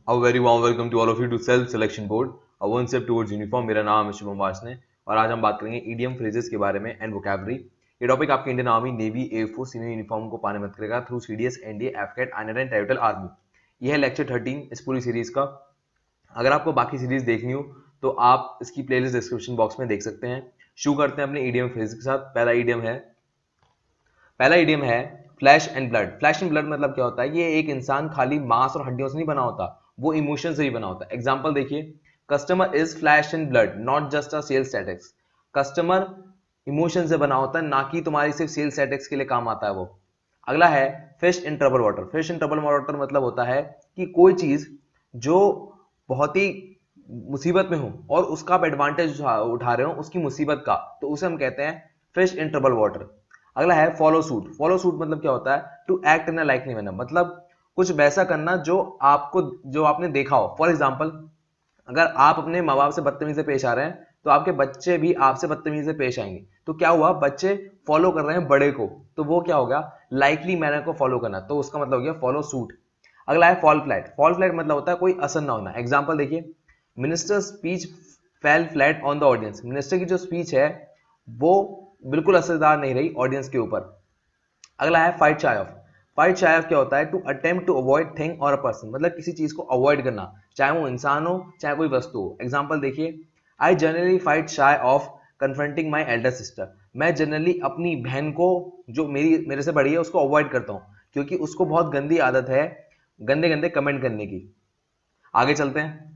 A very warm welcome to all of you to Self Selection Board, a one step towards uniform। मेरा नाम है शुभम वासने और आज हम बात करेंगे ईडियम फ्रेजेस के बारे में एंड वोकैबुलरी। ये टॉपिक आपके Indian army, navy, air force, senior uniform को पाने मदद करेगा through CDS, NDA, AFCAT, INR and territorial army. यह है लेक्चर 13 इस पूरी सीरीज का। अगर आपको बाकी सीरीज देखनी हो तो आप इसकी प्लेलिस्ट डिस्क्रिप्शन बॉक्स में देख सकते हैं। शुरू करते हैं अपने ईडियम फ्रेज के साथ। पहला इडियम है flash and blood. Flash and blood मतलब क्या होता है? ये एक इंसान खाली मांस और हड्डियों से नहीं बना होता, वो इमोशन से ही बना होता है। एग्जांपल देखिए, customer is flesh and blood not just a sales statistics. Customer emotion से बना होता है, ना कि तुम्हारी सिर्फ सेल्स स्टैटिक्स के लिए काम आता है वो। अगला है fish in trouble water. Fish in trouble water मतलब होता है कि कोई चीज जो बहुत ही मुसीबत में हो और उसका आप एडवांटेज उठा रहे हो उसकी मुसीबत का, तो उसे हम कहते हैं फिश इन ट्रबल वाटर। अगला है फॉलो सूट। फॉलो सूट मतलब क्या होता है? To act in a likely manner, मतलब कुछ वैसा करना जो आपने देखा हो। फॉर एग्जाम्पल, अगर आप अपने माँ बाप से बदतमीजी से पेश आ रहे हैं तो आपके बच्चे भी आपसे बदतमीजी से पेश आएंगे। तो क्या हुआ? बच्चे फॉलो कर रहे हैं बड़े को, तो वो क्या होगा? लाइकली मैनर को फॉलो करना, तो उसका मतलब हो गया फॉलो सूट। अगला है फॉल फ्लैट। फॉल फ्लैट मतलब होता है कोई असर ना होना। एग्जाम्पल देखिए, minister speech fail flat on the audience. Minister की जो स्पीच है वो बिल्कुल असरदार नहीं रही ऑडियंस के ऊपर। अगला है fight shy of. Fight shy of क्या होता है? To attempt to avoid thing और अ पर्सन, मतलब किसी चीज को अवॉइड करना, चाहे वो इंसान हो चाहे कोई वस्तु हो। एग्जाम्पल देखिए, I generally fight shy of confronting my elder sister. मैं जनरली अपनी बहन को, जो मेरे से बड़ी है, उसको अवॉइड करता हूं क्योंकि उसको बहुत गंदी आदत है गंदे गंदे कमेंट करने की। आगे चलते हैं।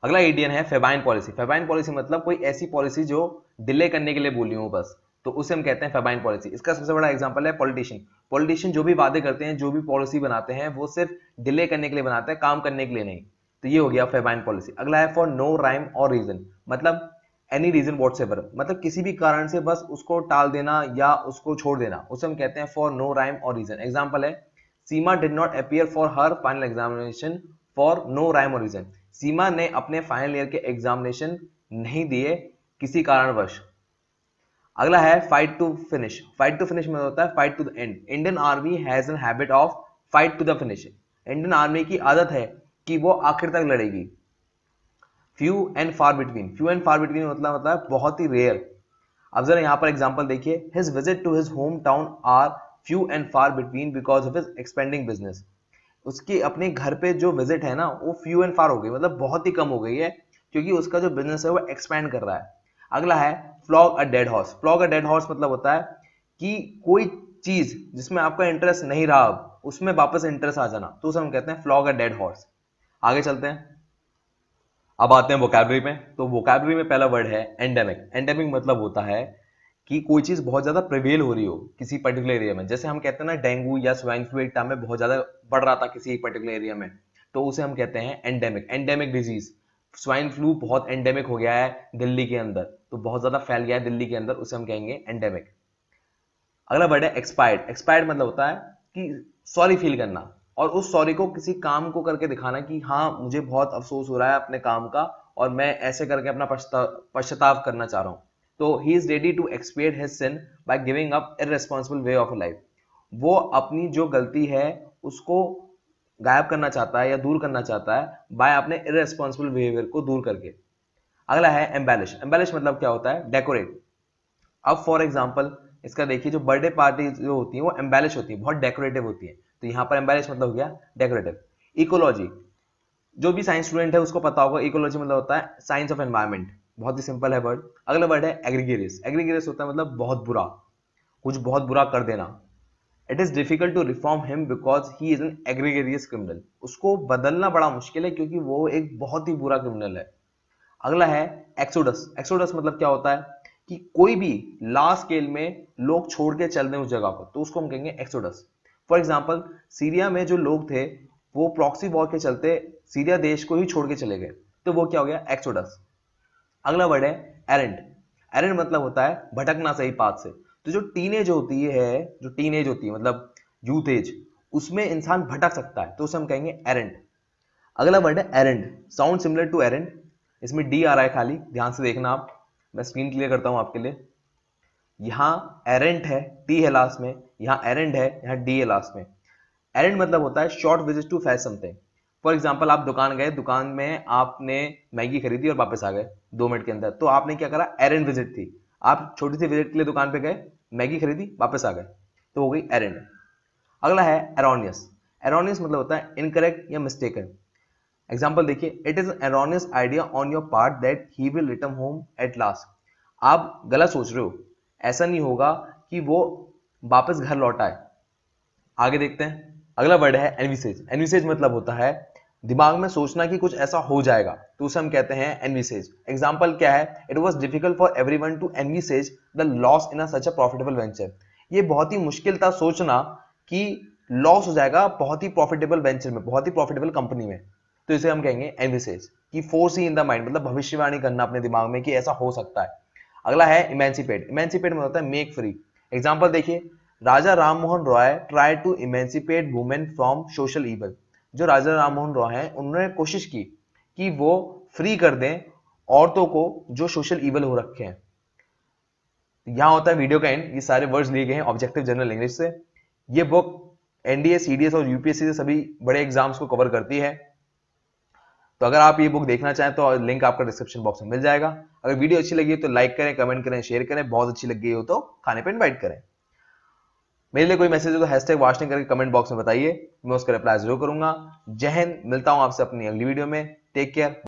अगला एडीएन है फेबाइन पॉलिसी। फेबाइन पॉलिसी मतलब कोई ऐसी पॉलिसी जो डिले करने के लिए बोली हो बस, तो उसे हम कहते हैं फेबाइन पॉलिसी। इसका सबसे बड़ा एग्जांपल है पॉलिटिशियन। पॉलिटिशियन जो भी वादे करते हैं, जो भी पॉलिसी बनाते हैं, वो सिर्फ डिले करने के लिए बनाते हैं, काम करने के लिए नहीं। तो ये हो गया फेबाइन पॉलिसी। अगला है for no rhyme or reason, मतलब एनी रीजन व्हाटसएवर, मतलब किसी भी कारण से बस उसको टाल देना या उसको छोड़ देना, उसे हम कहते हैं for no rhyme or reason. Example है, Seema did not appear for her final examination for no rhyme or reason. Seema ने अपने फाइनल ईयर के एग्जामिनेशन नहीं दिए किसी कारणवश। अगला है fight to finish. Fight to finish में होता है fight to the end. Indian army has an habit of fight to the finish. Indian army की आदत है कि वो आखिर तक लड़ेगी। Few and far between. Few and far between मतलब होता है बहुत ही रेयर। अब जरा यहां पर एग्जांपल देखिए, his visit to his home town are few and far between because of his expending business. उसकी अपने घर पे जो विजिट है ना, वो फ्यू एंड फार हो गई, मतलब बहुत ही कम हो गई है क्योंकि उसका जो बिजनेस है वो एक्सपैंड कर रहा है। अगला है flog a dead horse. Flog a dead horse मतलब होता है कि कोई चीज जिसमें आपका इंटरेस्ट नहीं रहा अब उसमें वापस इंटरेस्ट आ जाना, तो उसे हम कहते हैं फ्लॉग अ डेड हॉर्स। आगे चलते हैं। अब आते हैं वोकैबुलरी में। तो वोकैबुलरी में पहला वर्ड है एंडेमिक। एंडेमिक मतलब होता है कि कोई चीज बहुत ज्यादा प्रिवेल हो रही हो किसी पर्टिकुलर एरिया में। जैसे हम कहते हैं ना, डेंगू या स्वाइन फ्लू एक टाइम में बहुत ज्यादा बढ़ रहा था किसी एक पर्टिकुलर एरिया में, तो उसे हम कहते हैं endemic. Endemic disease, swine flu बहुत एंडेमिक हो गया है दिल्ली के अंदर, तो बहुत ज्यादा फैल गया है दिल्ली के अंदर, उसे हम कहेंगे एंडेमिक। अगला वर्ड है एक्सपायर्ड। एक्सपायर्ड मतलब होता है कि सॉरी फील करना और उस सॉरी को किसी काम को करके दिखाना कि हाँ मुझे बहुत अफसोस हो रहा है अपने काम का और मैं ऐसे करके अपना पश्चाताप करना चाह रहा हूं। तो he is ready to expiate his sin by giving up irresponsible way of life. वो अपनी जो गलती है उसको गायब करना चाहता है या दूर करना चाहता है बाय अपने इररेस्पॉन्सिबल बिहेवियर को दूर करके। अगला है एम्बेलिश। एम्बेलिश मतलब क्या होता है? डेकोरेट। अब फॉर एग्जाम्पल इसका देखिए, जो बर्थडे पार्टी जो होती है वो एम्बेलिश होती है, बहुत डेकोरेटिव होती है, तो यहां पर एम्बेलिश मतलब हो गया डेकोरेटिव। इकोलॉजी, जो भी साइंस स्टूडेंट है उसको पता होगा, इकोलॉजी मतलब होता है साइंस ऑफ एनवायरमेंट। बहुत ही सिंपल है वर्ड। अगला वर्ड है एग्रीगेरियस। एग्रीगेरियस होता है मतलब बहुत बुरा, कुछ बहुत बुरा कर देना। It is difficult to reform him because he is an egregious criminal. उसको बदलना बड़ा मुश्किल है क्योंकि वो एक बहुत ही बुरा क्रिमिनल है। अगला है एक्सोडस। एक्सोडस मतलब क्या होता है कि कोई भी लार्ज स्केल में लोग छोड़ के चल दें उस जगह पर, तो उसको हम कहेंगे एक्सोडस। फॉर एग्जांपल, सीरिया में जो लोग थे वो प्रॉक्सी वॉर के चलते सीरिया देश को ही छोड़ के चले गए, तो वो क्या हो गया? एक्सोडस। अगला वर्ड है एरेंट। एरेंट मतलब होता है भटकना सही पाथ से। तो जो टीनेज होती है मतलब यूथ एज, उसमें इंसान भटक सकता है, तो उसे हम कहेंगे एरेंट। अगला वर्ड है errand. Sound similar to errand, इसमें डी आ रहा है खाली, ध्यान से देखना आप। मैं स्क्रीन क्लियर करता हूं आपके लिए। यहां एरेंट है, टी है लास्ट में, यहां एरेंड है, यहां डी है लास्ट में। एरेंड मतलब होता है short visit to fetch something. For example आप दुकान गए, दुकान में आपने मैगी खरीदी और वापस आ गए 2 मिनट के अंदर, तो आपने क्या करा, एरेंड विजिट थी। आप छोटी सी विजिट के लिए दुकान पे गए, मैगी खरीदी, वापस आ गए, तो हो गई एरेंड। अगला है एरोनियस। एरोनियस मतलब होता है इनकरेक्ट या मिस्टेकन। एग्जाम्पल देखिए, it is erroneous idea on your part that he will return home at last. आप गलत सोच रहे हो, ऐसा नहीं होगा कि वो वापस घर लौट आए। आगे देखते हैं, अगला वर्ड है एनविसेज। एनविसेज मतलब होता है दिमाग में सोचना कि कुछ ऐसा हो जाएगा, तो उसे हम कहते हैं एनविसेज। एग्जाम्पल क्या है, it was difficult for everyone to envisage the loss in such a profitable venture. ये बहुत ही मुश्किल था सोचना कि लॉस हो जाएगा बहुत ही प्रॉफिटेबल वेंचर में, बहुत ही प्रॉफिटेबल कंपनी में, तो इसे हम कहेंगे एनविसेज। कि फोर्स इन द माइंड मतलब भविष्यवाणी करना अपने दिमाग में कि ऐसा हो सकता है। अगला है इमेंसिपेट। इमेंसिपेट में होता है मेक फ्री। एग्जाम्पल देखिए, Raja Ram Mohan Roy try to emancipate women from social evil. जो राजा राम मोहन रॉय हैं, उन्होंने कोशिश की कि वो फ्री कर दें औरतों को जो सोशल ईवल हो रखे हैं। यहां होता है वीडियो का एंड। ये सारे वर्ड्स लिए गए हैं ऑब्जेक्टिव जनरल इंग्लिश से। ये बुक एनडीए, सीडीएस और यूपीएससी से सभी बड़े एग्जाम्स को कवर करती है। तो अगर आप ये बुक देखना चाहें तो लिंक आपका डिस्क्रिप्शन बॉक्स में मिल जाएगा। अगर वीडियो अच्छी लगी तो लाइक करें, कमेंट करें, शेयर करें। बहुत अच्छी लग गई हो तो खाने पे इनवाइट करें। मेरे लिए कोई मैसेज हो तो हैशटैग वाशनिंग करके कमेंट बॉक्स में बताइए, मैं उसका रिप्लाई जरूर करूंगा। जय हिंद, मिलता हूं आपसे अपनी अगली वीडियो में। Take care.